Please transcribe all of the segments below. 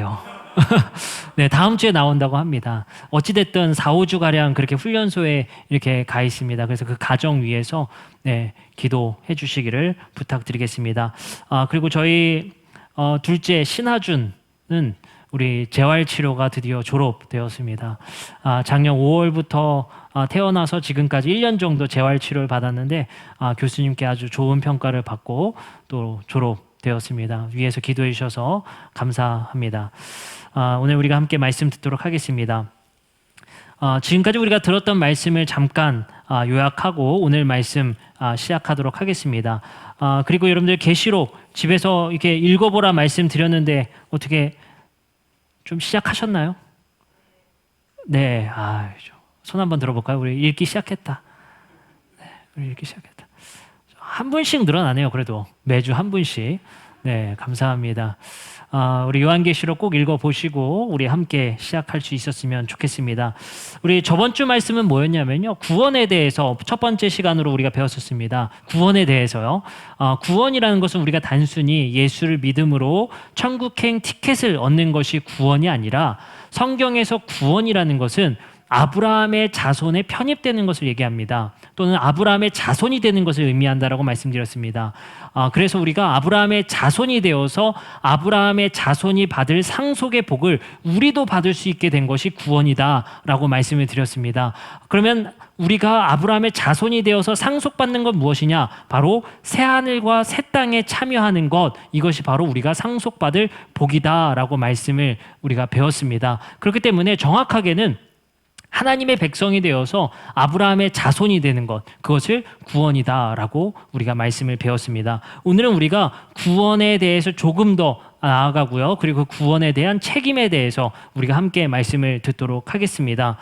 같아요. 네, 다음 주에 나온다고 합니다. 어찌됐든 4, 5주가량 그렇게 훈련소에 이렇게 가 있습니다. 그래서 그 가정 위해서 네, 기도해 주시기를 부탁드리겠습니다. 그리고 저희 둘째 신하준은 우리 재활치료가 드디어 졸업되었습니다. 작년 5월부터 태어나서 지금까지 1년 정도 재활치료를 받았는데 교수님께 아주 좋은 평가를 받고 또 졸업되었습니다. 위에서 기도해 주셔서 감사합니다. 오늘 우리가 함께 말씀 듣도록 하겠습니다. 지금까지 우리가 들었던 말씀을 잠깐 요약하고 오늘 말씀 시작하도록 하겠습니다. 그리고 여러분들 계시록 집에서 이렇게 읽어보라 말씀 드렸는데 어떻게 좀 시작하셨나요? 네, 손 한번 들어볼까요? 우리 읽기 시작했다. 네, 우리 읽기 시작했다. 한 분씩 늘어나네요. 그래도 매주 한 분씩. 네, 감사합니다. 우리 요한계시록 꼭 읽어보시고 우리 함께 시작할 수 있었으면 좋겠습니다. 우리 저번 주 말씀은 뭐였냐면요. 구원에 대해서 첫 번째 시간으로 우리가 배웠었습니다. 구원에 대해서요. 구원이라는 것은 우리가 단순히 예수를 믿음으로 천국행 티켓을 얻는 것이 구원이 아니라 성경에서 구원이라는 것은 아브라함의 자손에 편입되는 것을 얘기합니다. 또는 아브라함의 자손이 되는 것을 의미한다라고 말씀드렸습니다. 그래서 우리가 아브라함의 자손이 되어서 아브라함의 자손이 받을 상속의 복을 우리도 받을 수 있게 된 것이 구원이다라고 말씀을 드렸습니다. 그러면 우리가 아브라함의 자손이 되어서 상속받는 건 무엇이냐? 바로 새하늘과 새 땅에 참여하는 것, 이것이 바로 우리가 상속받을 복이다라고 말씀을 우리가 배웠습니다. 그렇기 때문에 정확하게는 하나님의 백성이 되어서 아브라함의 자손이 되는 것, 그것을 구원이다라고 우리가 말씀을 배웠습니다. 오늘은 우리가 구원에 대해서 조금 더 나아가고요. 그리고 구원에 대한 책임에 대해서 우리가 함께 말씀을 듣도록 하겠습니다.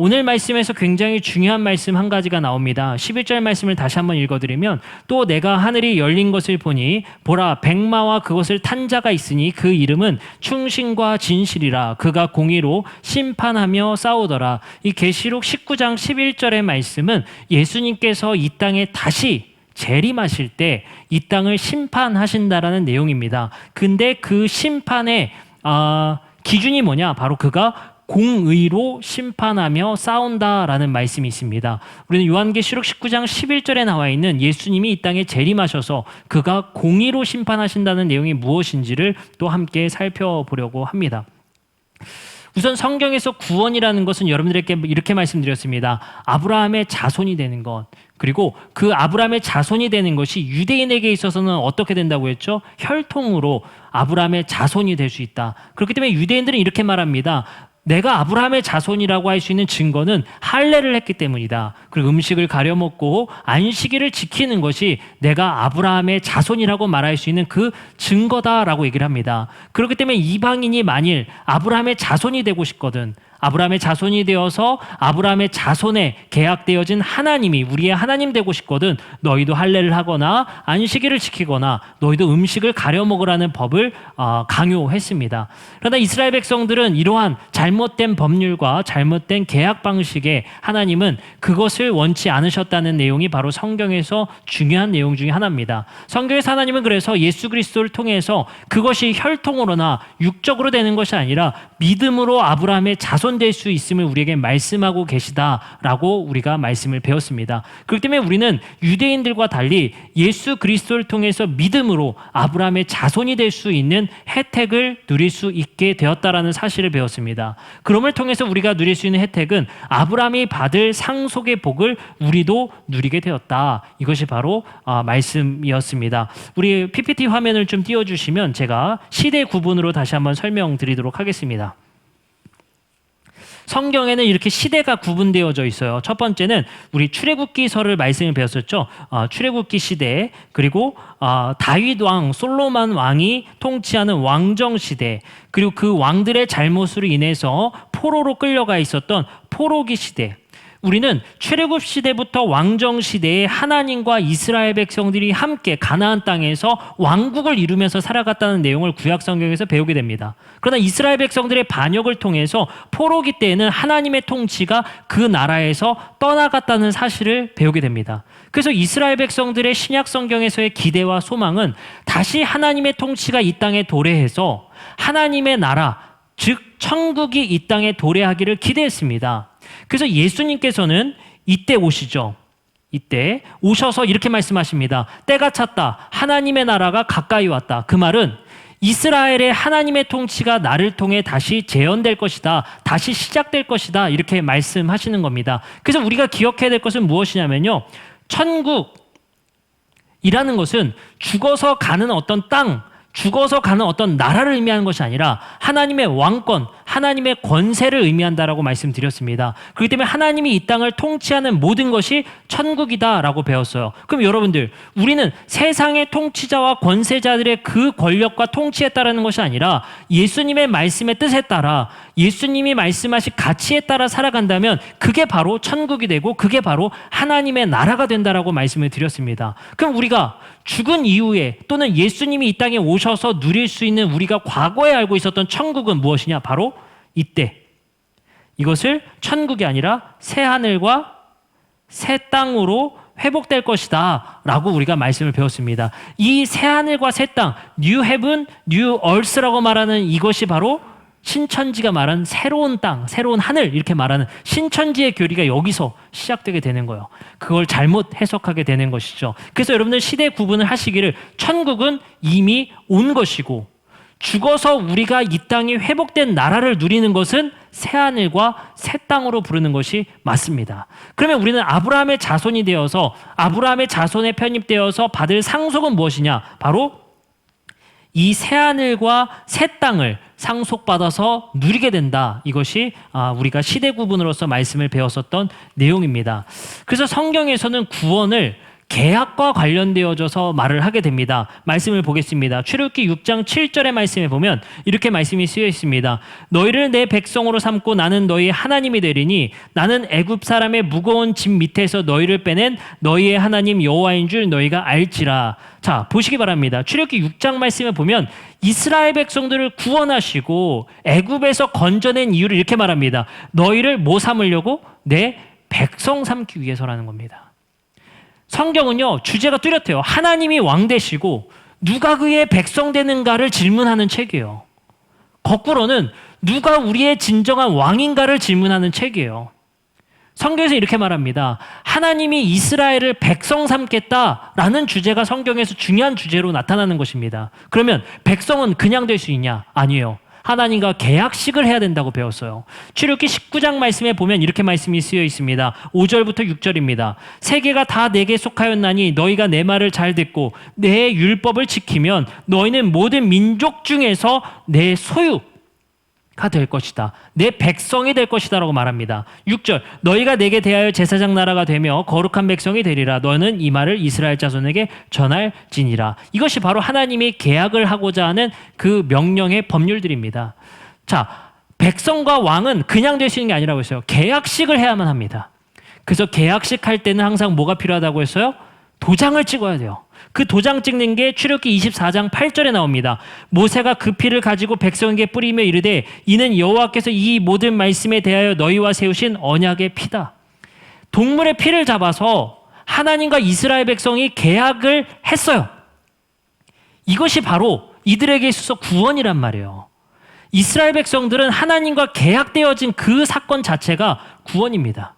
오늘 말씀에서 굉장히 중요한 말씀 한 가지가 나옵니다. 11절 말씀을 다시 한번 읽어드리면 또 내가 하늘이 열린 것을 보니 보라 백마와 그것을 탄 자가 있으니 그 이름은 충신과 진실이라 그가 공의로 심판하며 싸우더라. 이 계시록 19장 11절의 말씀은 예수님께서 이 땅에 다시 재림하실 때 이 땅을 심판하신다라는 내용입니다. 근데 그 심판의 기준이 뭐냐? 바로 그가 공의로 심판하며 싸운다라는 말씀이 있습니다. 우리는 요한계시록 19장 11절에 나와 있는 예수님이 이 땅에 재림하셔서 그가 공의로 심판하신다는 내용이 무엇인지를 또 함께 살펴보려고 합니다. 우선 성경에서 구원이라는 것은 여러분들에게 이렇게 말씀드렸습니다. 아브라함의 자손이 되는 것, 그리고 그 아브라함의 자손이 되는 것이 유대인에게 있어서는 어떻게 된다고 했죠? 혈통으로 아브라함의 자손이 될 수 있다. 그렇기 때문에 유대인들은 이렇게 말합니다. 내가 아브라함의 자손이라고 할 수 있는 증거는 할례를 했기 때문이다. 그리고 음식을 가려 먹고 안식일을 지키는 것이 내가 아브라함의 자손이라고 말할 수 있는 그 증거다라고 얘기를 합니다. 그렇기 때문에 이방인이 만일 아브라함의 자손이 되고 싶거든, 아브라함의 자손이 되어서 아브라함의 자손에 계약되어진 하나님이 우리의 하나님 되고 싶거든 너희도 할례를 하거나 안식일을 지키거나 너희도 음식을 가려 먹으라는 법을 강요했습니다. 그러나 이스라엘 백성들은 이러한 잘못된 법률과 잘못된 계약 방식에 하나님은 그것을 원치 않으셨다는 내용이 바로 성경에서 중요한 내용 중에 하나입니다. 성경에서 하나님은 그래서 예수 그리스도를 통해서 그것이 혈통으로나 육적으로 되는 것이 아니라 믿음으로 아브라함의 자손 될 수 있음을 우리에게 말씀하고 계시다라고 우리가 말씀을 배웠습니다. 그렇기 때문에 우리는 유대인들과 달리 예수 그리스도를 통해서 믿음으로 아브라함의 자손이 될 수 있는 혜택을 누릴 수 있게 되었다라는 사실을 배웠습니다. 그럼을 통해서 우리가 누릴 수 있는 혜택은 아브라함이 받을 상속의 복을 우리도 누리게 되었다. 이것이 바로 말씀이었습니다. 우리 PPT 화면을 좀 띄워주시면 제가 시대 구분으로 다시 한번 설명드리도록 하겠습니다. 성경에는 이렇게 시대가 구분되어져 있어요. 첫 번째는 우리 출애굽기서를 말씀을 배웠었죠. 출애굽기 시대, 그리고 다윗 왕, 솔로몬 왕이 통치하는 왕정 시대, 그리고 그 왕들의 잘못으로 인해서 포로로 끌려가 있었던 포로기 시대. 우리는 출애굽 시대부터 왕정 시대에 하나님과 이스라엘 백성들이 함께 가나안 땅에서 왕국을 이루면서 살아갔다는 내용을 구약 성경에서 배우게 됩니다. 그러나 이스라엘 백성들의 반역을 통해서 포로기 때에는 하나님의 통치가 그 나라에서 떠나갔다는 사실을 배우게 됩니다. 그래서 이스라엘 백성들의 신약 성경에서의 기대와 소망은 다시 하나님의 통치가 이 땅에 도래해서 하나님의 나라, 즉 천국이 이 땅에 도래하기를 기대했습니다. 그래서 예수님께서는 이때 오시죠. 이때 오셔서 이렇게 말씀하십니다. 때가 찼다. 하나님의 나라가 가까이 왔다. 그 말은 이스라엘의 하나님의 통치가 나를 통해 다시 재현될 것이다. 다시 시작될 것이다. 이렇게 말씀하시는 겁니다. 그래서 우리가 기억해야 될 것은 무엇이냐면요. 천국이라는 것은 죽어서 가는 어떤 땅, 죽어서 가는 어떤 나라를 의미하는 것이 아니라 하나님의 왕권, 하나님의 권세를 의미한다라고 말씀드렸습니다. 그렇기 때문에 하나님이 이 땅을 통치하는 모든 것이 천국이다라고 배웠어요. 그럼 여러분들, 우리는 세상의 통치자와 권세자들의 그 권력과 통치에 따르는 것이 아니라 예수님의 말씀의 뜻에 따라, 예수님이 말씀하신 가치에 따라 살아간다면 그게 바로 천국이 되고 그게 바로 하나님의 나라가 된다라고 말씀을 드렸습니다. 그럼 우리가 죽은 이후에 또는 예수님이 이 땅에 오셔서 누릴 수 있는 우리가 과거에 알고 있었던 천국은 무엇이냐? 바로 이때. 이것을 천국이 아니라 새 하늘과 새 땅으로 회복될 것이다 라고 우리가 말씀을 배웠습니다. 이 새 하늘과 새 땅, New Heaven, New Earth라고 말하는 이것이 바로 신천지가 말하는 새로운 땅, 새로운 하늘 이렇게 말하는 신천지의 교리가 여기서 시작되게 되는 거예요. 그걸 잘못 해석하게 되는 것이죠. 그래서 여러분들 시대 구분을 하시기를 천국은 이미 온 것이고 죽어서 우리가 이 땅이 회복된 나라를 누리는 것은 새하늘과 새 땅으로 부르는 것이 맞습니다. 그러면 우리는 아브라함의 자손이 되어서 아브라함의 자손에 편입되어서 받을 상속은 무엇이냐? 바로 이 새하늘과 새 땅을 상속받아서 누리게 된다. 이것이 우리가 시대 구분으로서 말씀을 배웠었던 내용입니다. 그래서 성경에서는 구원을 계약과 관련되어져서 말을 하게 됩니다. 말씀을 보겠습니다. 출애굽기 6장 7절의 말씀에 보면 이렇게 말씀이 쓰여 있습니다. 너희를 내 백성으로 삼고 나는 너희의 하나님이 되리니 나는 애굽 사람의 무거운 짐 밑에서 너희를 빼낸 너희의 하나님 여호와인 줄 너희가 알지라. 자, 보시기 바랍니다. 출애굽기 6장 말씀에 보면 이스라엘 백성들을 구원하시고 애굽에서 건져낸 이유를 이렇게 말합니다. 너희를 뭐 삼으려고? 내 백성 삼기 위해서라는 겁니다. 성경은요, 주제가 뚜렷해요. 하나님이 왕 되시고 누가 그의 백성 되는가를 질문하는 책이에요. 거꾸로는 누가 우리의 진정한 왕인가를 질문하는 책이에요. 성경에서 이렇게 말합니다. 하나님이 이스라엘을 백성 삼겠다라는 주제가 성경에서 중요한 주제로 나타나는 것입니다. 그러면 백성은 그냥 될 수 있냐? 아니에요. 하나님과 계약식을 해야 된다고 배웠어요. 출애굽기 19장 말씀에 보면 이렇게 말씀이 쓰여 있습니다. 5절부터 6절입니다. 세계가 다 내게 속하였나니 너희가 내 말을 잘 듣고 내 율법을 지키면 너희는 모든 민족 중에서 내 소유가 될 것이다. 내 백성이 될 것이다 라고 말합니다. 6절 너희가 내게 대하여 제사장 나라가 되며 거룩한 백성이 되리라. 너는 이 말을 이스라엘 자손에게 전할지니라. 이것이 바로 하나님이 계약을 하고자 하는 그 명령의 법률들입니다. 자, 백성과 왕은 그냥 될 수 있는 게 아니라고 했어요. 계약식을 해야만 합니다. 그래서 계약식 할 때는 항상 뭐가 필요하다고 했어요? 도장을 찍어야 돼요. 그 도장 찍는 게 출애굽기 24장 8절에 나옵니다. 모세가 그 피를 가지고 백성에게 뿌리며 이르되 이는 여호와께서 이 모든 말씀에 대하여 너희와 세우신 언약의 피다. 동물의 피를 잡아서 하나님과 이스라엘 백성이 계약을 했어요. 이것이 바로 이들에게 있어서 구원이란 말이에요. 이스라엘 백성들은 하나님과 계약되어진 그 사건 자체가 구원입니다.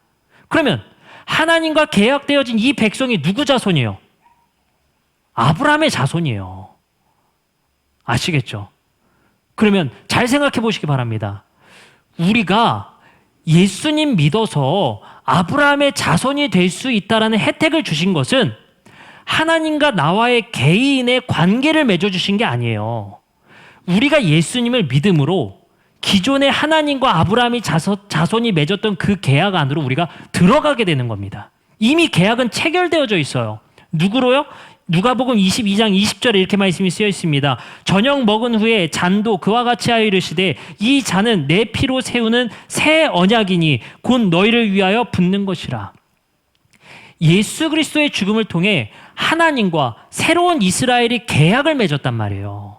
그러면 하나님과 계약되어진 이 백성이 누구 자손이에요? 아브라함의 자손이에요. 아시겠죠? 그러면 잘 생각해 보시기 바랍니다. 우리가 예수님 믿어서 아브라함의 자손이 될 수 있다는 혜택을 주신 것은 하나님과 나와의 개인의 관계를 맺어주신 게 아니에요. 우리가 예수님을 믿음으로 기존의 하나님과 아브라함이 자손이 맺었던 그 계약 안으로 우리가 들어가게 되는 겁니다. 이미 계약은 체결되어져 있어요. 누구로요? 누가복음 22장 20절에 이렇게 말씀이 쓰여 있습니다. 저녁 먹은 후에 잔도 그와 같이 하여 이르시되 이 잔은 내 피로 세우는 새 언약이니 곧 너희를 위하여 붓는 것이라. 예수 그리스도의 죽음을 통해 하나님과 새로운 이스라엘이 계약을 맺었단 말이에요.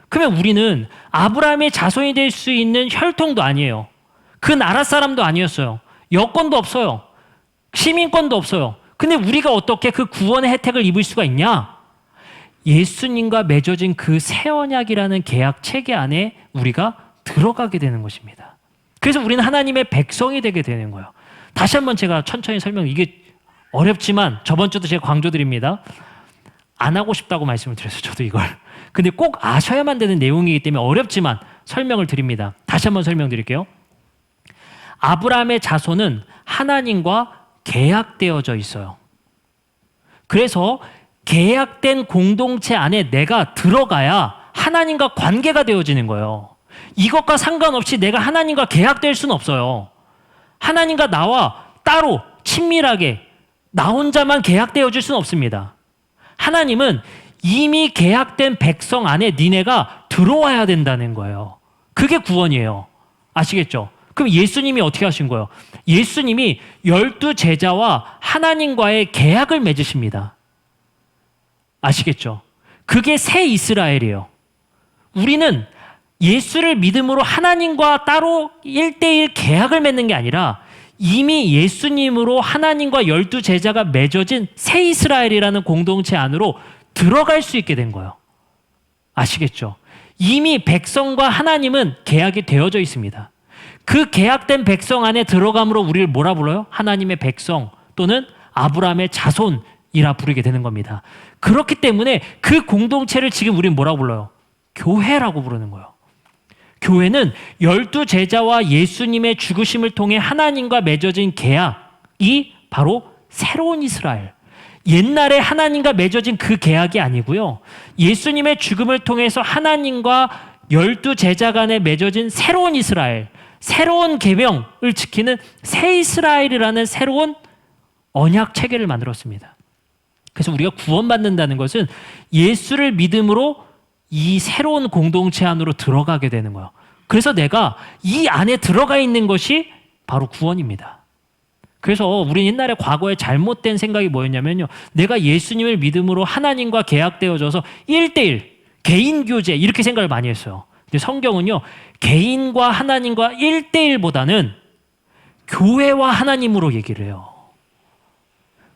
그러면 우리는 아브라함의 자손이 될 수 있는 혈통도 아니에요. 그 나라 사람도 아니었어요. 여권도 없어요. 시민권도 없어요. 근데 우리가 어떻게 그 구원의 혜택을 입을 수가 있냐? 예수님과 맺어진 그 새 언약이라는 계약 체계 안에 우리가 들어가게 되는 것입니다. 그래서 우리는 하나님의 백성이 되게 되는 거예요. 다시 한번 제가 천천히 이게 어렵지만 저번 주도 제가 강조드립니다. 안 하고 싶다고 말씀을 드렸어요. 저도 이걸. 근데 꼭 아셔야만 되는 내용이기 때문에 어렵지만 설명을 드립니다. 다시 한번 설명드릴게요. 아브라함의 자손은 하나님과 계약되어져 있어요. 그래서 계약된 공동체 안에 내가 들어가야 하나님과 관계가 되어지는 거예요. 이것과 상관없이 내가 하나님과 계약될 수는 없어요. 하나님과 나와 따로 친밀하게 나 혼자만 계약되어질 수는 없습니다. 하나님은 이미 계약된 백성 안에 니네가 들어와야 된다는 거예요. 그게 구원이에요. 아시겠죠? 그럼 예수님이 어떻게 하신 거예요? 예수님이 12 제자와 하나님과의 계약을 맺으십니다. 아시겠죠? 그게 새 이스라엘이에요. 우리는 예수를 믿음으로 하나님과 따로 1대1 계약을 맺는 게 아니라 이미 예수님으로 하나님과 12 제자가 맺어진 새 이스라엘이라는 공동체 안으로 들어갈 수 있게 된 거예요. 아시겠죠? 이미 백성과 하나님은 계약이 되어져 있습니다. 그 계약된 백성 안에 들어감으로 우리를 뭐라 불러요? 하나님의 백성 또는 아브라함의 자손이라 부르게 되는 겁니다. 그렇기 때문에 그 공동체를 지금 우리는 뭐라고 불러요? 교회라고 부르는 거예요. 교회는 12 제자와 예수님의 죽으심을 통해 하나님과 맺어진 계약이 바로 새로운 이스라엘. 옛날에 하나님과 맺어진 그 계약이 아니고요. 예수님의 죽음을 통해서 하나님과 12 제자 간에 맺어진 새로운 이스라엘, 새로운 계명을 지키는 새 이스라엘이라는 새로운 언약 체계를 만들었습니다. 그래서 우리가 구원받는다는 것은 예수를 믿음으로 이 새로운 공동체 안으로 들어가게 되는 거예요. 그래서 내가 이 안에 들어가 있는 것이 바로 구원입니다. 그래서 우리는 옛날에 과거에 잘못된 생각이 뭐였냐면요. 내가 예수님을 믿음으로 하나님과 계약되어져서 1대1 개인 교제 이렇게 생각을 많이 했어요. 근데 성경은요. 개인과 하나님과 1대1보다는 교회와 하나님으로 얘기를 해요.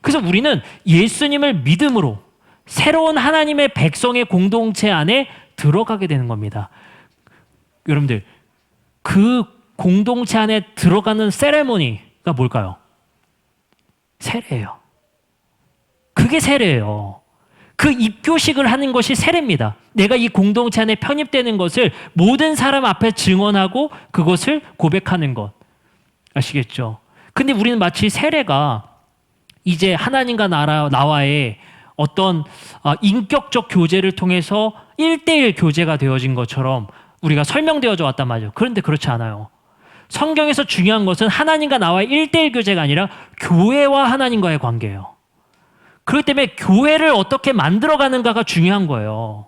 그래서 우리는 예수님을 믿음으로 새로운 하나님의 백성의 공동체 안에 들어가게 되는 겁니다. 여러분들, 그 공동체 안에 들어가는 세레모니가 뭘까요? 세례예요. 그게 세례예요. 그 입교식을 하는 것이 세례입니다. 내가 이 공동체 안에 편입되는 것을 모든 사람 앞에 증언하고 그것을 고백하는 것. 아시겠죠? 근데 우리는 마치 세례가 이제 하나님과 나와의 어떤 인격적 교제를 통해서 1대1 교제가 되어진 것처럼 우리가 설명되어져 왔단 말이에요. 그런데 그렇지 않아요. 성경에서 중요한 것은 하나님과 나와의 1대1 교제가 아니라 교회와 하나님과의 관계예요. 그렇기 때문에 교회를 어떻게 만들어가는가가 중요한 거예요.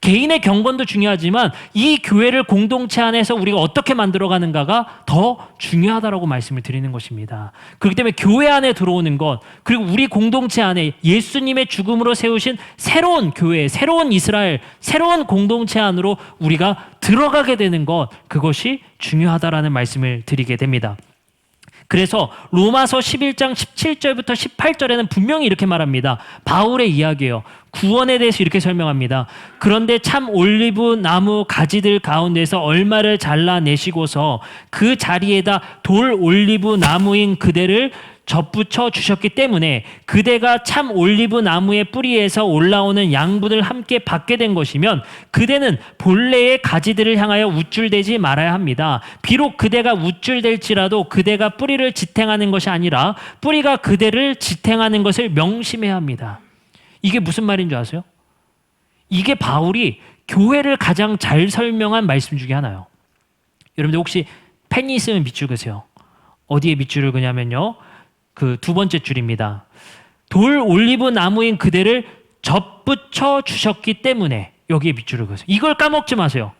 개인의 경건도 중요하지만 이 교회를 공동체 안에서 우리가 어떻게 만들어가는가가 더 중요하다라고 말씀을 드리는 것입니다. 그렇기 때문에 교회 안에 들어오는 것, 그리고 우리 공동체 안에 예수님의 죽음으로 세우신 새로운 교회, 새로운 이스라엘, 새로운 공동체 안으로 우리가 들어가게 되는 것, 그것이 중요하다라는 말씀을 드리게 됩니다. 그래서 로마서 11장 17절부터 18절에는 분명히 이렇게 말합니다. 바울의 이야기예요. 구원에 대해서 이렇게 설명합니다. 그런데 참 올리브 나무 가지들 가운데서 얼마를 잘라내시고서 그 자리에다 돌 올리브 나무인 그대를 접붙여 주셨기 때문에 그대가 참 올리브 나무의 뿌리에서 올라오는 양분을 함께 받게 된 것이면 그대는 본래의 가지들을 향하여 우쭐대지 말아야 합니다. 비록 그대가 우쭐댈지라도 그대가 뿌리를 지탱하는 것이 아니라 뿌리가 그대를 지탱하는 것을 명심해야 합니다. 이게 무슨 말인 줄 아세요? 이게 바울이 교회를 가장 잘 설명한 말씀 중에 하나예요. 여러분들 혹시 펜이 있으면 밑줄 그세요. 어디에 밑줄을 그냐면요. 그 두 번째 줄입니다. 돌 올리브 나무인 그대를 접붙여 주셨기 때문에 여기에 밑줄을 그으세요. 이걸 까먹지 마세요.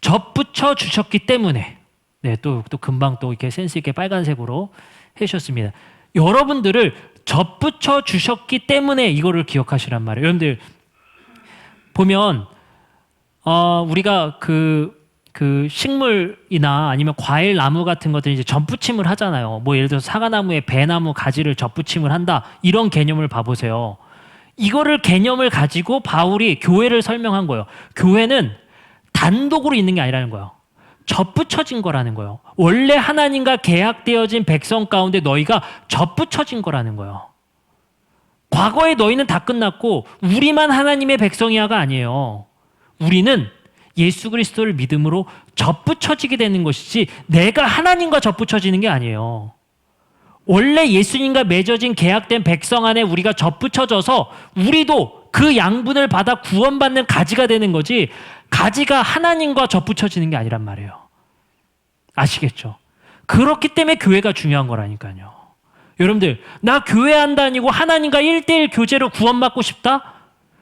접붙여 주셨기 때문에 네, 또 금방 또 이렇게 센스 있게 빨간색으로 해주셨습니다. 여러분들을 접붙여 주셨기 때문에 이거를 기억하시란 말이에요. 여러분들 보면 우리가 그 그 식물이나 아니면 과일 나무 같은 것들 이제 접붙임을 하잖아요. 뭐 예를 들어서 사과나무에 배나무 가지를 접붙임을 한다. 이런 개념을 봐보세요. 이거를 개념을 가지고 바울이 교회를 설명한 거예요. 교회는 단독으로 있는 게 아니라는 거예요. 접붙여진 거라는 거예요. 원래 하나님과 계약되어진 백성 가운데 너희가 접붙여진 거라는 거예요. 과거에 너희는 다 끝났고 우리만 하나님의 백성이야가 아니에요. 우리는 예수 그리스도를 믿음으로 접붙여지게 되는 것이지 내가 하나님과 접붙여지는 게 아니에요. 원래 예수님과 맺어진 계약된 백성 안에 우리가 접붙여져서 우리도 그 양분을 받아 구원받는 가지가 되는 거지 가지가 하나님과 접붙여지는 게 아니란 말이에요. 아시겠죠? 그렇기 때문에 교회가 중요한 거라니까요. 여러분들, 나 교회 안 다니고 하나님과 1:1 교제로 구원받고 싶다?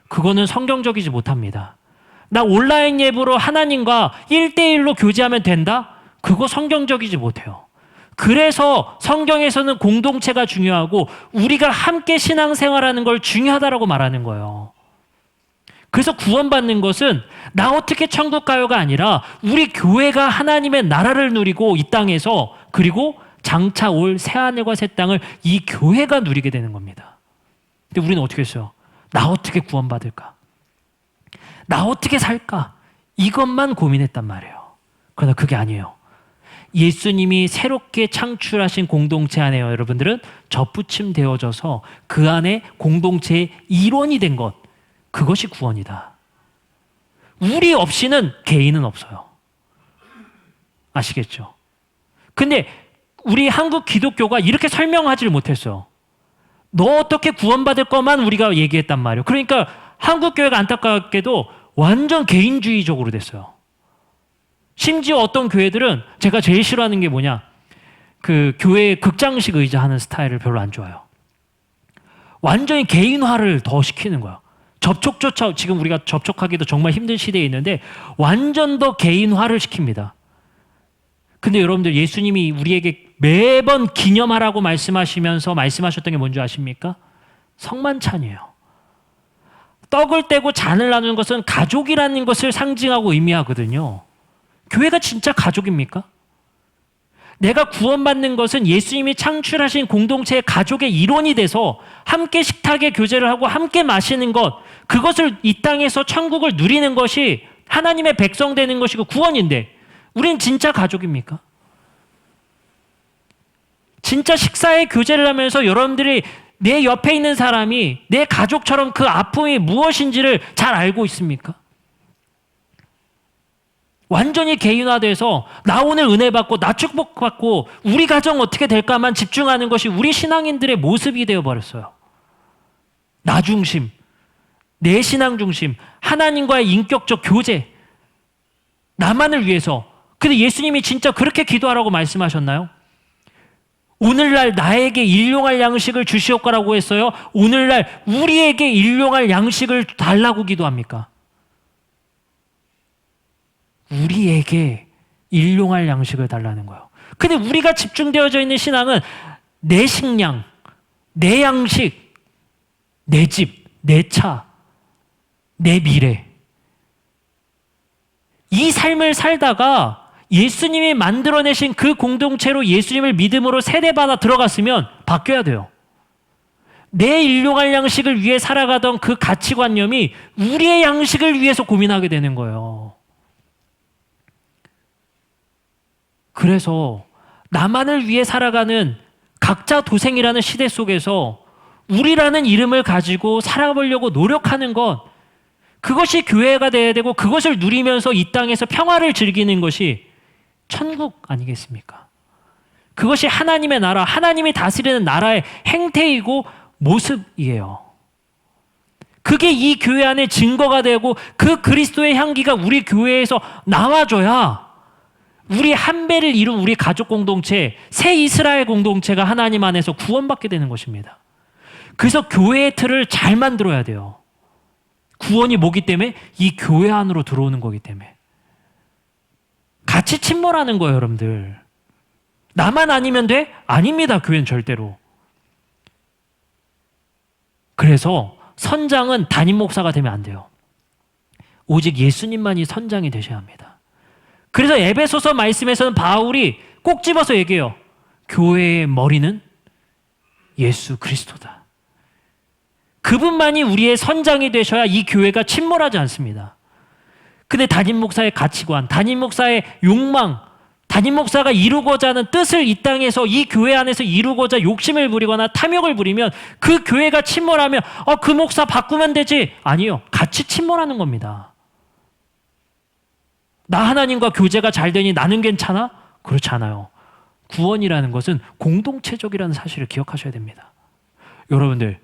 그거는 성경적이지 못합니다. 나 온라인 예배로 하나님과 1:1로 교제하면 된다? 그거 성경적이지 못해요. 그래서 성경에서는 공동체가 중요하고 우리가 함께 신앙생활하는 걸 중요하다라고 말하는 거예요. 그래서 구원받는 것은 나 어떻게 천국 가요가 아니라 우리 교회가 하나님의 나라를 누리고 이 땅에서 그리고 장차 올 새하늘과 새 땅을 이 교회가 누리게 되는 겁니다. 근데 우리는 어떻게 했어요? 나 어떻게 구원받을까? 나 어떻게 살까? 이것만 고민했단 말이에요. 그러나 그게 아니에요. 예수님이 새롭게 창출하신 공동체 안에 여러분들은 접붙임 되어져서 그 안에 공동체의 일원이 된 것, 그것이 구원이다. 우리 없이는 개인은 없어요. 아시겠죠? 근데 우리 한국 기독교가 이렇게 설명하지를 못했어요. 너 어떻게 구원받을 것만 우리가 얘기했단 말이에요. 그러니까 한국 교회가 안타깝게도 완전 개인주의적으로 됐어요. 심지어 어떤 교회들은 제가 제일 싫어하는 게 뭐냐, 그 교회 극장식 의자 하는 스타일을 별로 안 좋아해요. 완전히 개인화를 더 시키는 거야. 접촉조차, 지금 우리가 접촉하기도 정말 힘든 시대에 있는데 완전 더 개인화를 시킵니다. 근데 여러분들, 예수님이 우리에게 매번 기념하라고 말씀하시면서 말씀하셨던 게 뭔지 아십니까? 성만찬이에요. 떡을 떼고 잔을 나누는 것은 가족이라는 것을 상징하고 의미하거든요. 교회가 진짜 가족입니까? 내가 구원받는 것은 예수님이 창출하신 공동체의 가족의 일원이 돼서 함께 식탁에 교제를 하고 함께 마시는 것, 그것을 이 땅에서 천국을 누리는 것이 하나님의 백성 되는 것이고 구원인데 우린 진짜 가족입니까? 진짜 식사에 교제를 하면서 여러분들이 내 옆에 있는 사람이 내 가족처럼 그 아픔이 무엇인지를 잘 알고 있습니까? 완전히 개인화돼서 나 오늘 은혜 받고 나 축복받고 우리 가정 어떻게 될까만 집중하는 것이 우리 신앙인들의 모습이 되어버렸어요. 나 중심, 내 신앙 중심, 하나님과의 인격적 교제, 나만을 위해서. 근데 예수님이 진짜 그렇게 기도하라고 말씀하셨나요? 오늘날 나에게 일용할 양식을 주시옵고라고 했어요? 오늘날 우리에게 일용할 양식을 달라고 기도합니까? 우리에게 일용할 양식을 달라는 거예요. 근데 우리가 집중되어져 있는 신앙은 내 식량, 내 양식, 내 집, 내 차, 내 미래. 이 삶을 살다가 예수님이 만들어내신 그 공동체로 예수님을 믿음으로 세례받아 들어갔으면 바뀌어야 돼요. 내 일용할 양식을 위해 살아가던 그 가치관념이 우리의 양식을 위해서 고민하게 되는 거예요. 그래서 나만을 위해 살아가는 각자 도생이라는 시대 속에서 우리라는 이름을 가지고 살아보려고 노력하는 것, 그것이 교회가 돼야 되고 그것을 누리면서 이 땅에서 평화를 즐기는 것이 천국 아니겠습니까? 그것이 하나님의 나라, 하나님이 다스리는 나라의 행태이고 모습이에요. 그게 이 교회 안에 증거가 되고 그 그리스도의 향기가 우리 교회에서 나와줘야 우리 한 배를 이룬 우리 가족 공동체, 새 이스라엘 공동체가 하나님 안에서 구원받게 되는 것입니다. 그래서 교회의 틀을 잘 만들어야 돼요. 구원이 뭐기 때문에? 이 교회 안으로 들어오는 거기 때문에. 같이 침몰하는 거예요, 여러분들. 나만 아니면 돼? 아닙니다, 교회는 절대로. 그래서 선장은 담임 목사가 되면 안 돼요. 오직 예수님만이 선장이 되셔야 합니다. 그래서 에베소서 말씀에서는 바울이 꼭 집어서 얘기해요. 교회의 머리는 예수 그리스도다. 그분만이 우리의 선장이 되셔야 이 교회가 침몰하지 않습니다. 근데 담임 목사의 가치관, 담임 목사의 욕망, 담임 목사가 이루고자 하는 뜻을 이 땅에서 이 교회 안에서 이루고자 욕심을 부리거나 탐욕을 부리면 그 교회가 침몰하면 그 목사 바꾸면 되지. 아니요. 같이 침몰하는 겁니다. 나 하나님과 교제가 잘 되니 나는 괜찮아? 그렇지 않아요. 구원이라는 것은 공동체적이라는 사실을 기억하셔야 됩니다. 여러분들,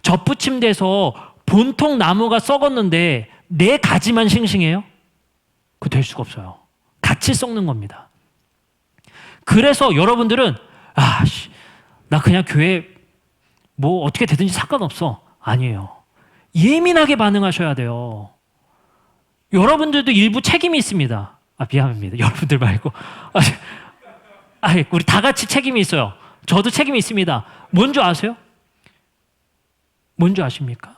젖붙임돼서 본통 나무가 썩었는데 내 가지만 싱싱해요? 그거 될 수가 없어요. 같이 썩는 겁니다. 그래서 여러분들은 나 그냥 교회 뭐 어떻게 되든지 상관없어. 아니에요. 예민하게 반응하셔야 돼요. 여러분들도 일부 책임이 있습니다. 미안합니다. 여러분들 말고. 우리 다 같이 책임이 있어요. 저도 책임이 있습니다. 뭔지 아세요? 뭔지 아십니까?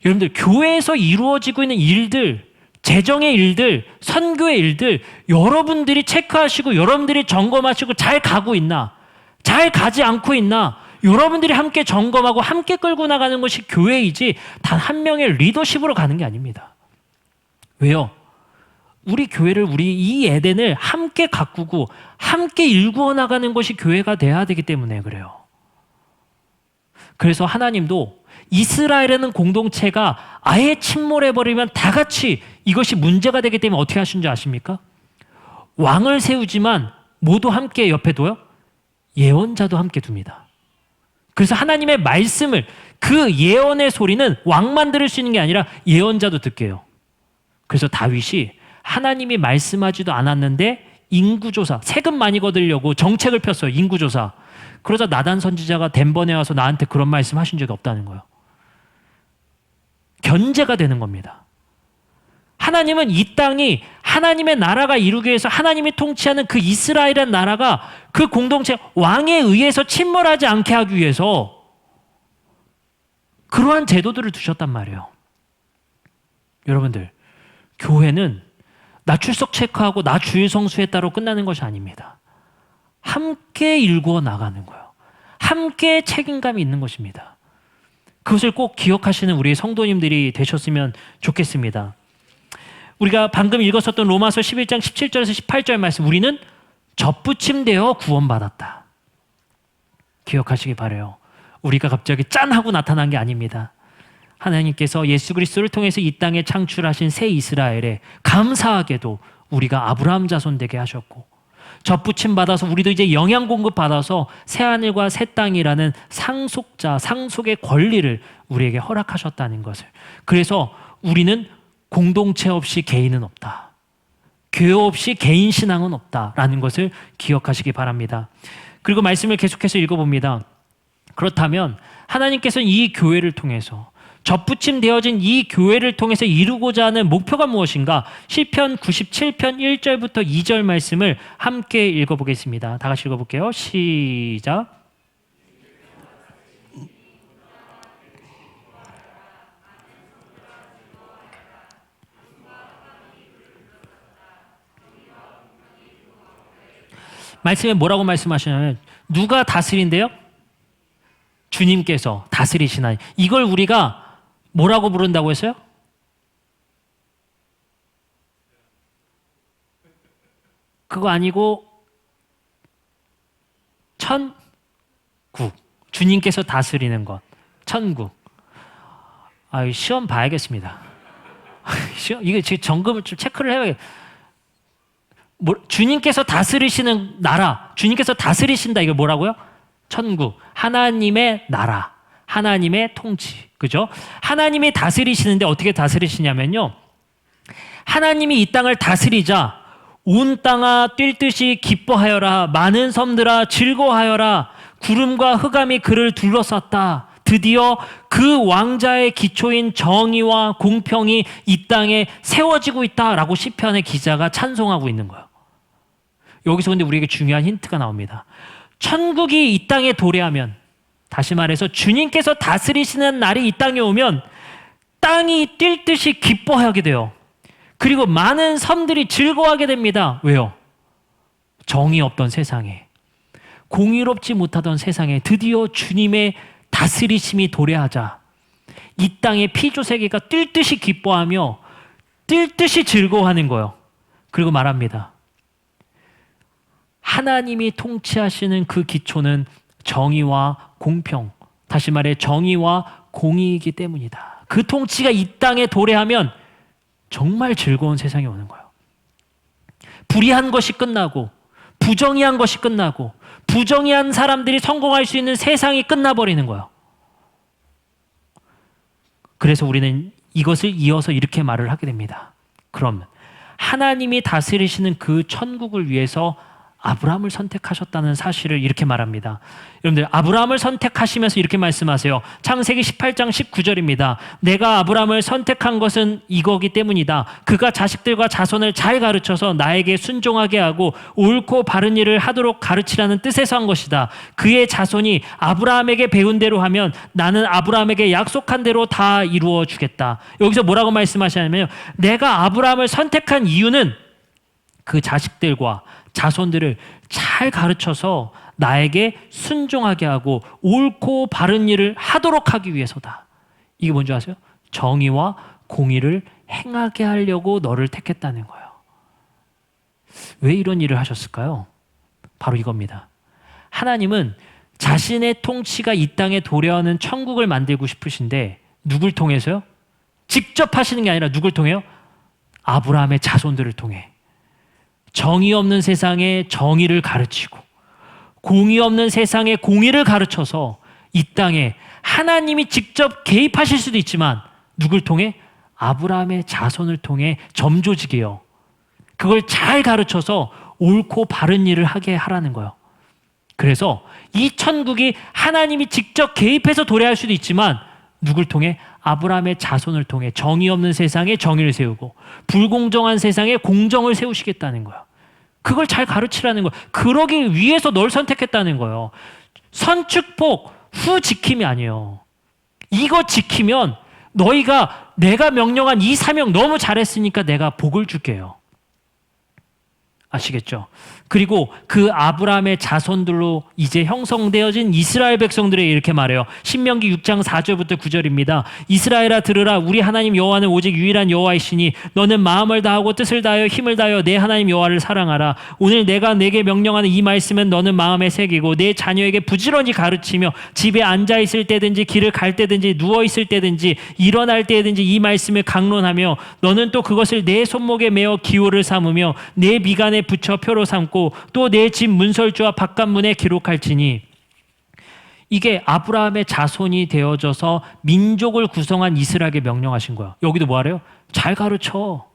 여러분들, 교회에서 이루어지고 있는 일들, 재정의 일들, 선교의 일들, 여러분들이 체크하시고 여러분들이 점검하시고 잘 가고 있나, 잘 가지 않고 있나, 여러분들이 함께 점검하고 함께 끌고 나가는 것이 교회이지 단 한 명의 리더십으로 가는 게 아닙니다. 왜요? 우리 교회를, 우리 이 에덴을 함께 가꾸고 함께 일구어 나가는 것이 교회가 돼야 되기 때문에 그래요. 그래서 하나님도 이스라엘에는 공동체가 아예 침몰해버리면 다 같이 이것이 문제가 되기 때문에 어떻게 하신 줄 아십니까? 왕을 세우지만 모두 함께 옆에 둬요? 예언자도 함께 둡니다. 그래서 하나님의 말씀을, 그 예언의 소리는 왕만 들을 수 있는 게 아니라 예언자도 듣게 해요. 그래서 다윗이 하나님이 말씀하지도 않았는데 인구조사, 세금 많이 거두려고 정책을 폈어요. 인구조사. 그러자 나단 선지자가 덴번에 와서 나한테 그런 말씀 하신 적이 없다는 거예요. 견제가 되는 겁니다. 하나님은 이 땅이 하나님의 나라가 이루기 위해서 하나님이 통치하는 그 이스라엘이라는 나라가 그 공동체 왕에 의해서 침몰하지 않게 하기 위해서 그러한 제도들을 두셨단 말이에요. 여러분들, 교회는 나 출석 체크하고 나 주일 성수에 따라 끝나는 것이 아닙니다. 함께 일구어 나가는 거예요. 함께 책임감이 있는 것입니다. 그것을 꼭 기억하시는 우리 성도님들이 되셨으면 좋겠습니다. 우리가 방금 읽었었던 로마서 11장 17절에서 18절 말씀, 우리는 접붙임되어 구원받았다. 기억하시기 바라요. 우리가 갑자기 짠 하고 나타난 게 아닙니다. 하나님께서 예수 그리스도를 통해서 이 땅에 창출하신 새 이스라엘에 감사하게도 우리가 아브라함 자손 되게 하셨고, 접붙임 받아서 우리도 이제 영양 공급 받아서 새 하늘과 새 땅이라는 상속자, 상속의 권리를 우리에게 허락하셨다는 것을. 그래서 우리는 공동체 없이 개인은 없다. 교회 없이 개인 신앙은 없다라는 것을 기억하시기 바랍니다. 그리고 말씀을 계속해서 읽어봅니다. 그렇다면 하나님께서는 이 교회를 통해서, 접붙임 되어진 이 교회를 통해서 이루고자 하는 목표가 무엇인가? 시편 97편 1절부터 2절 말씀을 함께 읽어보겠습니다. 다 같이 읽어볼게요. 시작. 말씀에 뭐라고 말씀하시냐면, 누가 다스린대요? 주님께서 다스리시나니. 이걸 우리가 뭐라고 부른다고 했어요? 그거 아니고 천국. 주님께서 다스리는 것. 천국. 시험 봐야겠습니다. 이게 제 점검을 좀 체크를 해야겠. 주님께서 다스리시는 나라, 주님께서 다스리신다, 이거 뭐라고요? 천국. 하나님의 나라, 하나님의 통치. 그죠? 하나님이 다스리시는데 어떻게 다스리시냐면요, 하나님이 이 땅을 다스리자 온 땅아 뛸 듯이 기뻐하여라, 많은 섬들아 즐거워하여라, 구름과 흑암이 그를 둘러쌌다. 드디어 그 왕자의 기초인 정의와 공평이 이 땅에 세워지고 있다라고 시편의 기자가 찬송하고 있는 거예요. 여기서 근데 우리에게 중요한 힌트가 나옵니다. 천국이 이 땅에 도래하면, 다시 말해서 주님께서 다스리시는 날이 이 땅에 오면 땅이 뛸 듯이 기뻐하게 돼요. 그리고 많은 섬들이 즐거워하게 됩니다. 왜요? 정이 없던 세상에, 공의롭지 못하던 세상에 드디어 주님의 다스리심이 도래하자 이 땅의 피조세계가 뛸 듯이 기뻐하며 뛸 듯이 즐거워하는 거예요. 그리고 말합니다. 하나님이 통치하시는 그 기초는 정의와 공평, 다시 말해 정의와 공의이기 때문이다. 그 통치가 이 땅에 도래하면 정말 즐거운 세상이 오는 거예요. 불의한 것이 끝나고 부정의한 것이 끝나고 부정의한 사람들이 성공할 수 있는 세상이 끝나버리는 거예요. 그래서 우리는 이것을 이어서 이렇게 말을 하게 됩니다. 그럼 하나님이 다스리시는 그 천국을 위해서 아브라함을 선택하셨다는 사실을 이렇게 말합니다. 여러분들, 아브라함을 선택하시면서 이렇게 말씀하세요. 창세기 18장 19절입니다. 내가 아브라함을 선택한 것은 이거기 때문이다. 그가 자식들과 자손을 잘 가르쳐서 나에게 순종하게 하고 옳고 바른 일을 하도록 가르치라는 뜻에서 한 것이다. 그의 자손이 아브라함에게 배운 대로 하면 나는 아브라함에게 약속한 대로 다 이루어 주겠다. 여기서 뭐라고 말씀하시냐면, 내가 아브라함을 선택한 이유는 그 자식들과 자손들을 잘 가르쳐서 나에게 순종하게 하고 옳고 바른 일을 하도록 하기 위해서다. 이게 뭔지 아세요? 정의와 공의를 행하게 하려고 너를 택했다는 거예요. 왜 이런 일을 하셨을까요? 바로 이겁니다. 하나님은 자신의 통치가 이 땅에 도래하는 천국을 만들고 싶으신데 누굴 통해서요? 직접 하시는 게 아니라 누굴 통해요? 아브라함의 자손들을 통해. 정의 없는 세상에 정의를 가르치고 공의 없는 세상에 공의를 가르쳐서 이 땅에 하나님이 직접 개입하실 수도 있지만 누굴 통해? 아브라함의 자손을 통해 점조직이에요. 그걸 잘 가르쳐서 옳고 바른 일을 하게 하라는 거예요. 그래서 이 천국이 하나님이 직접 개입해서 도래할 수도 있지만 누굴 통해? 아브라함의 자손을 통해 정의 없는 세상에 정의를 세우고 불공정한 세상에 공정을 세우시겠다는 거예요. 그걸 잘 가르치라는 거예요. 그러기 위해서 널 선택했다는 거예요. 선축복, 후지킴이 아니에요. 이거 지키면 너희가 내가 명령한 이 사명 너무 잘했으니까 내가 복을 줄게요. 아시겠죠? 그리고 그 아브라함의 자손들로 이제 형성되어진 이스라엘 백성들에게 이렇게 말해요. 신명기 6장 4절부터 9절입니다. 이스라엘아 들으라. 우리 하나님 여호와는 오직 유일한 여호와이시니 너는 마음을 다하고 뜻을 다하여 힘을 다하여 내 하나님 여호와를 사랑하라. 오늘 내가 내게 명령하는 이 말씀은 너는 마음에 새기고 내 자녀에게 부지런히 가르치며 집에 앉아 있을 때든지 길을 갈 때든지 누워 있을 때든지 일어날 때든지 이 말씀을 강론하며 너는 또 그것을 내 손목에 메어 기호를 삼으며 내 미간에 붙여 표로 삼고 또 내 집 문설주와 바깥문에 기록할지니. 이게 아브라함의 자손이 되어져서 민족을 구성한 이스라엘에게 명령하신 거야. 여기도 뭐하래요? 잘 가르쳐.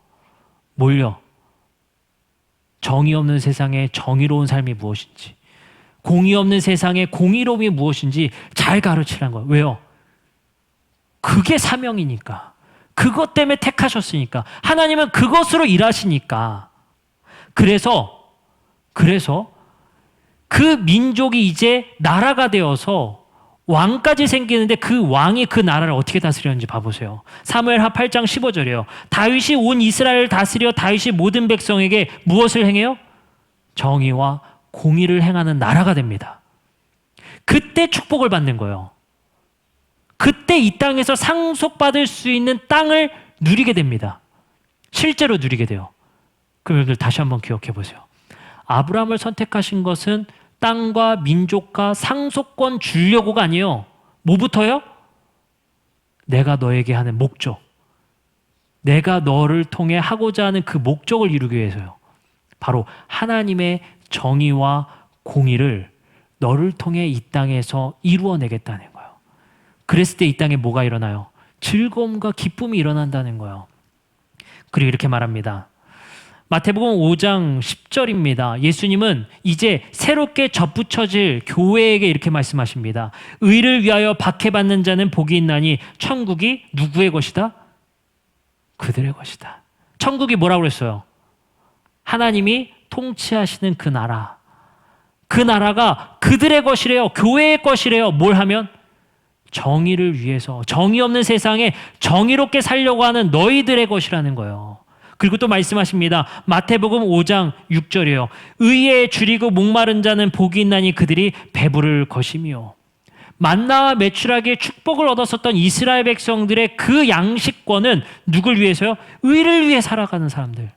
뭘요? 정의 없는 세상에 정의로운 삶이 무엇인지, 공의 없는 세상에 공의로움이 무엇인지 잘 가르치라는 거야. 왜요? 그게 사명이니까. 그것 때문에 택하셨으니까. 하나님은 그것으로 일하시니까. 그래서 그 민족이 이제 나라가 되어서 왕까지 생기는데 그 왕이 그 나라를 어떻게 다스렸는지 봐보세요. 사무엘하 8장 15절이에요. 다윗이 온 이스라엘을 다스려 다윗이 모든 백성에게 무엇을 행해요? 정의와 공의를 행하는 나라가 됩니다. 그때 축복을 받는 거예요. 그때 이 땅에서 상속받을 수 있는 땅을 누리게 됩니다. 실제로 누리게 돼요. 그럼 여러분들 다시 한번 기억해 보세요. 아브라함을 선택하신 것은 땅과 민족과 상속권 주려고가 아니에요. 뭐부터요? 내가 너에게 하는 목적. 내가 너를 통해 하고자 하는 그 목적을 이루기 위해서요. 바로 하나님의 정의와 공의를 너를 통해 이 땅에서 이루어내겠다는 거예요. 그랬을 때 이 땅에 뭐가 일어나요? 즐거움과 기쁨이 일어난다는 거예요. 그리고 이렇게 말합니다. 마태복음 5장 10절입니다. 예수님은 이제 새롭게 접붙여질 교회에게 이렇게 말씀하십니다. 의를 위하여 박해받는 자는 복이 있나니 천국이 누구의 것이다? 그들의 것이다. 천국이 뭐라고 그랬어요? 하나님이 통치하시는 그 나라. 그 나라가 그들의 것이래요. 교회의 것이래요. 뭘 하면? 정의를 위해서, 정의 없는 세상에 정의롭게 살려고 하는 너희들의 것이라는 거예요. 그리고 또 말씀하십니다. 마태복음 5장 6절이에요. 의에 줄이고 목마른 자는 복이 있나니 그들이 배부를 것이며. 만나와 메추라기의 축복을 얻었었던 이스라엘 백성들의 그 양식권은 누굴 위해서요? 의를 위해 살아가는 사람들.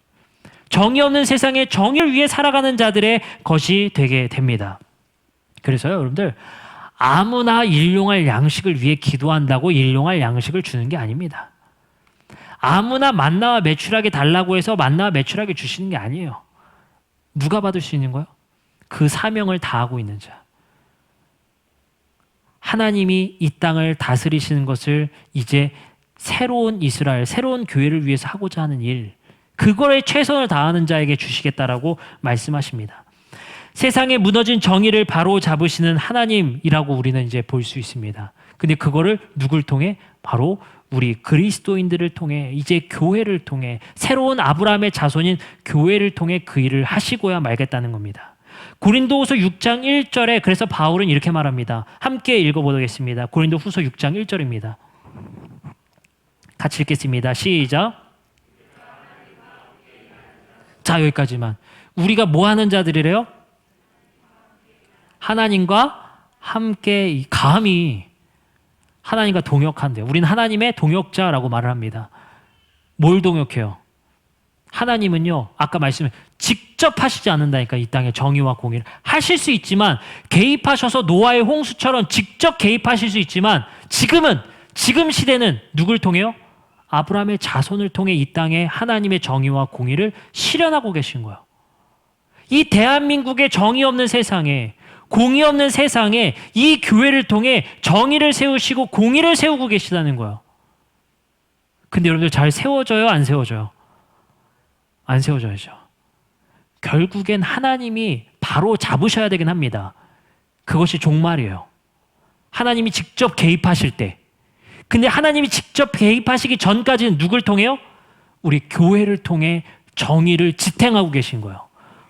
정의 없는 세상에 정의를 위해 살아가는 자들의 것이 되게 됩니다. 그래서요, 여러분들, 아무나 일용할 양식을 위해 기도한다고 일용할 양식을 주는 게 아닙니다. 아무나 만나와 메추라기 달라고 해서 만나와 메추라기 주시는 게 아니에요. 누가 받을 수 있는 거예요? 그 사명을 다하고 있는 자. 하나님이 이 땅을 다스리시는 것을 이제 새로운 이스라엘, 새로운 교회를 위해서 하고자 하는 일, 그거에 최선을 다하는 자에게 주시겠다라고 말씀하십니다. 세상에 무너진 정의를 바로 잡으시는 하나님이라고 우리는 이제 볼 수 있습니다. 근데 그거를 누굴 통해? 바로 우리 그리스도인들을 통해, 이제 교회를 통해, 새로운 아브라함의 자손인 교회를 통해 그 일을 하시고야 말겠다는 겁니다. 고린도후서 6장 1절에 그래서 바울은 이렇게 말합니다. 함께 읽어보겠습니다. 고린도후서 6장 1절입니다. 같이 읽겠습니다. 시작. 자, 여기까지만. 우리가 뭐 하는 자들이래요? 하나님과 함께, 감히 하나님과 동역한대요. 우리는 하나님의 동역자라고 말을 합니다. 뭘 동역해요? 하나님은요, 아까 말씀을 직접 하시지 않는다니까. 이 땅의 정의와 공의를 하실 수 있지만, 개입하셔서 노아의 홍수처럼 직접 개입하실 수 있지만, 지금 시대는 누굴 통해요? 아브라함의 자손을 통해 이 땅에 하나님의 정의와 공의를 실현하고 계신 거예요. 이 대한민국의 정의 없는 세상에, 공의 없는 세상에 이 교회를 통해 정의를 세우시고 공의를 세우고 계시다는 거예요. 근데 여러분들 잘 세워져요? 안 세워져요? 안 세워져야죠. 결국엔 하나님이 바로 잡으셔야 되긴 합니다. 그것이 종말이에요. 하나님이 직접 개입하실 때. 근데 하나님이 직접 개입하시기 전까지는 누굴 통해요? 우리 교회를 통해 정의를 지탱하고 계신 거예요.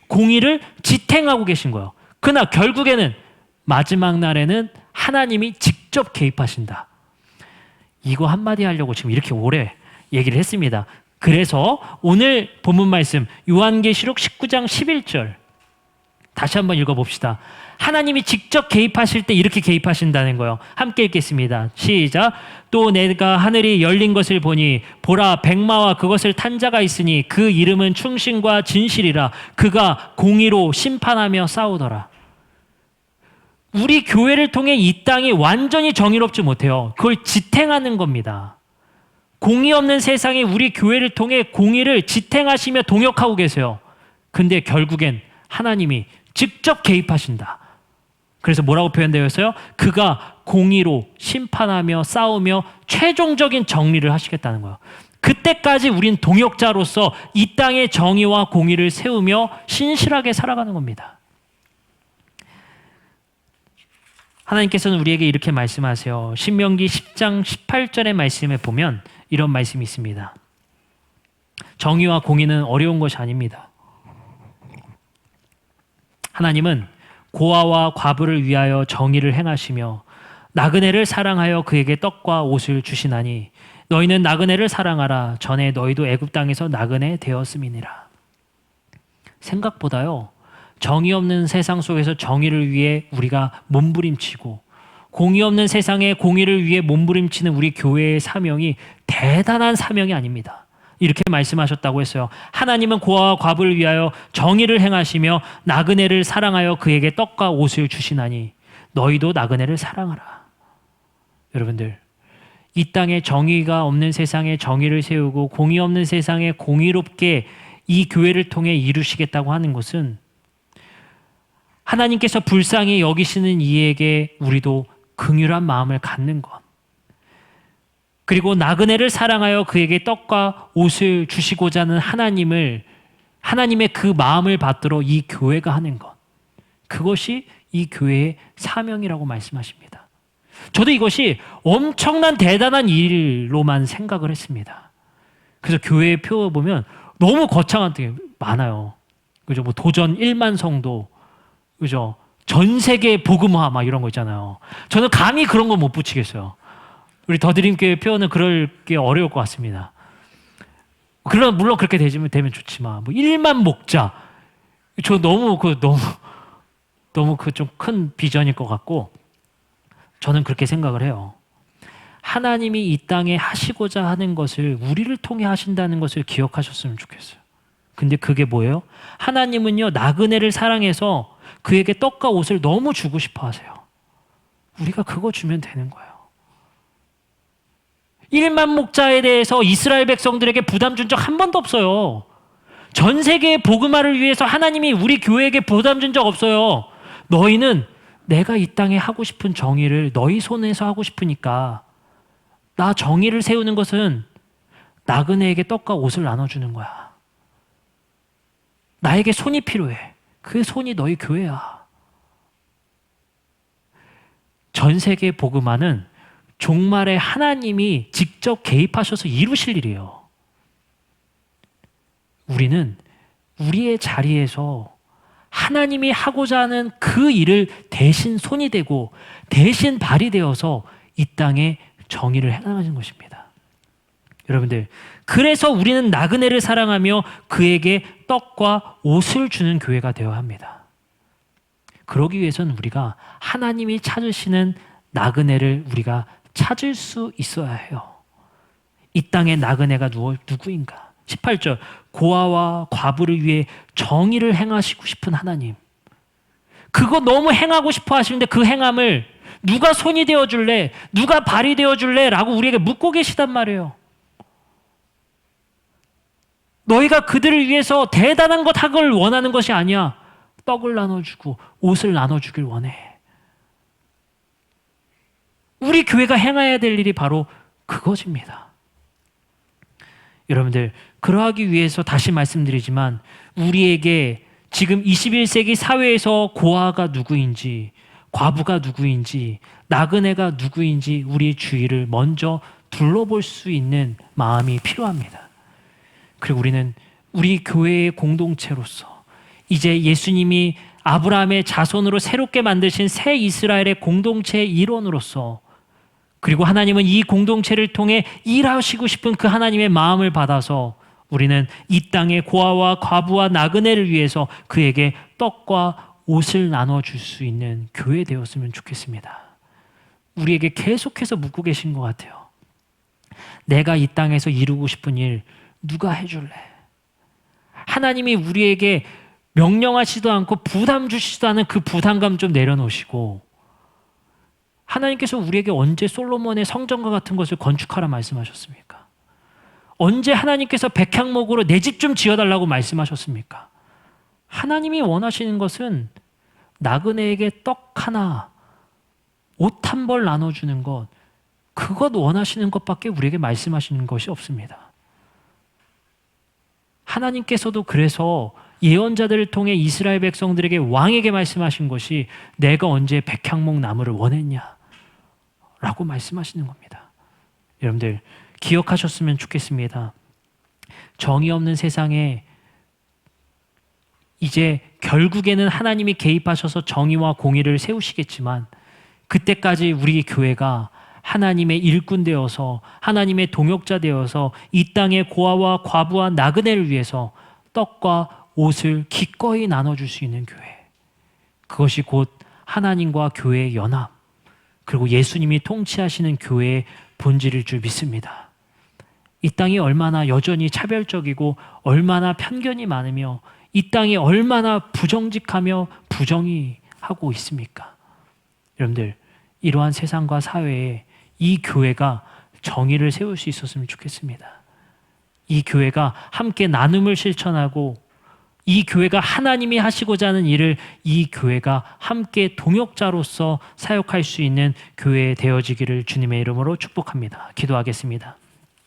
공의를 지탱하고 계신 거예요. 그러나 결국에는 마지막 날에는 하나님이 직접 개입하신다. 이거 한마디 하려고 지금 이렇게 오래 얘기를 했습니다. 그래서 오늘 본문 말씀 요한계시록 19장 11절 다시 한번 읽어봅시다. 하나님이 직접 개입하실 때 이렇게 개입하신다는 거예요. 함께 읽겠습니다. 시작. 또 내가 하늘이 열린 것을 보니 보라 백마와 그것을 탄 자가 있으니 그 이름은 충신과 진실이라. 그가 공의로 심판하며 싸우더라. 우리 교회를 통해 이 땅이 완전히 정의롭지 못해요. 그걸 지탱하는 겁니다. 공의 없는 세상에 우리 교회를 통해 공의를 지탱하시며 동역하고 계세요. 근데 결국엔 하나님이 직접 개입하신다. 그래서 뭐라고 표현되어 있어요? 그가 공의로 심판하며 싸우며 최종적인 정리를 하시겠다는 거예요. 그때까지 우린 동역자로서 이 땅의 정의와 공의를 세우며 신실하게 살아가는 겁니다. 하나님께서는 우리에게 이렇게 말씀하세요. 신명기 10장 18절의 말씀에 보면 이런 말씀이 있습니다. 정의와 공의는 어려운 것이 아닙니다. 하나님은 고아와 과부를 위하여 정의를 행하시며 나그네를 사랑하여 그에게 떡과 옷을 주시나니 너희는 나그네를 사랑하라. 전에 너희도 애굽 땅에서 나그네 되었음이니라. 생각보다요, 정의 없는 세상 속에서 정의를 위해 우리가 몸부림치고 공의 없는 세상에 공의를 위해 몸부림치는 우리 교회의 사명이 대단한 사명이 아닙니다. 이렇게 말씀하셨다고 했어요. 하나님은 고아와 과부를 위하여 정의를 행하시며 나그네를 사랑하여 그에게 떡과 옷을 주시나니 너희도 나그네를 사랑하라. 여러분들, 이 땅에 정의가 없는 세상에 정의를 세우고 공의 없는 세상에 공의롭게 이 교회를 통해 이루시겠다고 하는 것은 하나님께서 불쌍히 여기시는 이에게 우리도 긍휼한 마음을 갖는 것, 그리고 나그네를 사랑하여 그에게 떡과 옷을 주시고자 하는 하나님의 그 마음을 받들어 이 교회가 하는 것, 그것이 이 교회의 사명이라고 말씀하십니다. 저도 이것이 엄청난 대단한 일로만 생각을 했습니다. 그래서 교회의 표 보면 너무 거창한 게 많아요. 그죠? 뭐 도전 1만 성도, 그죠? 전 세계 복음화 막 이런 거 있잖아요. 저는 감히 그런 거 못 붙이겠어요. 우리 더드림교회 표현은 그럴 게 어려울 것 같습니다. 그런 물론 그렇게 되면 좋지만 뭐 1만 목자 저 너무 그 좀 큰 비전일 것 같고 저는 그렇게 생각을 해요. 하나님이 이 땅에 하시고자 하는 것을 우리를 통해 하신다는 것을 기억하셨으면 좋겠어요. 근데 그게 뭐예요? 하나님은요 나그네를 사랑해서 그에게 떡과 옷을 너무 주고 싶어 하세요. 우리가 그거 주면 되는 거예요. 1만 목자에 대해서 이스라엘 백성들에게 부담 준 적 한 번도 없어요. 전 세계의 복음화를 위해서 하나님이 우리 교회에게 부담 준 적 없어요. 너희는 내가 이 땅에 하고 싶은 정의를 너희 손에서 하고 싶으니까 나 정의를 세우는 것은 나그네에게 떡과 옷을 나눠주는 거야. 나에게 손이 필요해. 그 손이 너희 교회야. 전 세계 복음화는 종말에 하나님이 직접 개입하셔서 이루실 일이에요. 우리는 우리의 자리에서 하나님이 하고자 하는 그 일을 대신 손이 되고 대신 발이 되어서 이 땅에 정의를 행하는 것입니다. 여러분들, 그래서 우리는 나그네를 사랑하며 그에게 떡과 옷을 주는 교회가 되어야 합니다. 그러기 위해서는 우리가 하나님이 찾으시는 나그네를 우리가 찾을 수 있어야 해요. 이 땅의 나그네가 누구인가? 18절, 고아와 과부를 위해 정의를 행하시고 싶은 하나님. 그거 너무 행하고 싶어 하시는데 그 행함을 누가 손이 되어줄래? 누가 발이 되어줄래? 라고 우리에게 묻고 계시단 말이에요. 너희가 그들을 위해서 대단한 것 하길 원하는 것이 아니야. 떡을 나눠주고 옷을 나눠주길 원해. 우리 교회가 행해야 될 일이 바로 그것입니다. 여러분들, 그러하기 위해서 다시 말씀드리지만 우리에게 지금 21세기 사회에서 고아가 누구인지, 과부가 누구인지, 나그네가 누구인지 우리 주위를 먼저 둘러볼 수 있는 마음이 필요합니다. 그리고 우리는 우리 교회의 공동체로서 이제 예수님이 아브라함의 자손으로 새롭게 만드신 새 이스라엘의 공동체의 일원으로서, 그리고 하나님은 이 공동체를 통해 일하시고 싶은 그 하나님의 마음을 받아서 우리는 이 땅의 고아와 과부와 나그네를 위해서 그에게 떡과 옷을 나눠줄 수 있는 교회 되었으면 좋겠습니다. 우리에게 계속해서 묻고 계신 것 같아요. 내가 이 땅에서 이루고 싶은 일 누가 해줄래? 하나님이 우리에게 명령하시지도 않고 부담 주시지도 않은 그 부담감 좀 내려놓으시고, 하나님께서 우리에게 언제 솔로몬의 성전과 같은 것을 건축하라 말씀하셨습니까? 언제 하나님께서 백향목으로 내 집 좀 지어달라고 말씀하셨습니까? 하나님이 원하시는 것은 나그네에게 떡 하나, 옷 한 벌 나눠주는 것, 그것 원하시는 것밖에 우리에게 말씀하시는 것이 없습니다. 하나님께서도 그래서 예언자들을 통해 이스라엘 백성들에게 왕에게 말씀하신 것이 내가 언제 백향목 나무를 원했냐? 라고 말씀하시는 겁니다. 여러분들 기억하셨으면 좋겠습니다. 정의 없는 세상에 이제 결국에는 하나님이 개입하셔서 정의와 공의를 세우시겠지만 그때까지 우리 교회가 하나님의 일꾼 되어서 하나님의 동역자 되어서 이 땅의 고아와 과부와 나그네를 위해서 떡과 옷을 기꺼이 나눠줄 수 있는 교회, 그것이 곧 하나님과 교회의 연합, 그리고 예수님이 통치하시는 교회의 본질일 줄 믿습니다. 이 땅이 얼마나 여전히 차별적이고 얼마나 편견이 많으며 이 땅이 얼마나 부정직하며 부정의하고 있습니까? 여러분들, 이러한 세상과 사회에 이 교회가 정의를 세울 수 있었으면 좋겠습니다. 이 교회가 함께 나눔을 실천하고 이 교회가 하나님이 하시고자 하는 일을 이 교회가 함께 동역자로서 사역할 수 있는 교회 되어지기를 주님의 이름으로 축복합니다. 기도하겠습니다.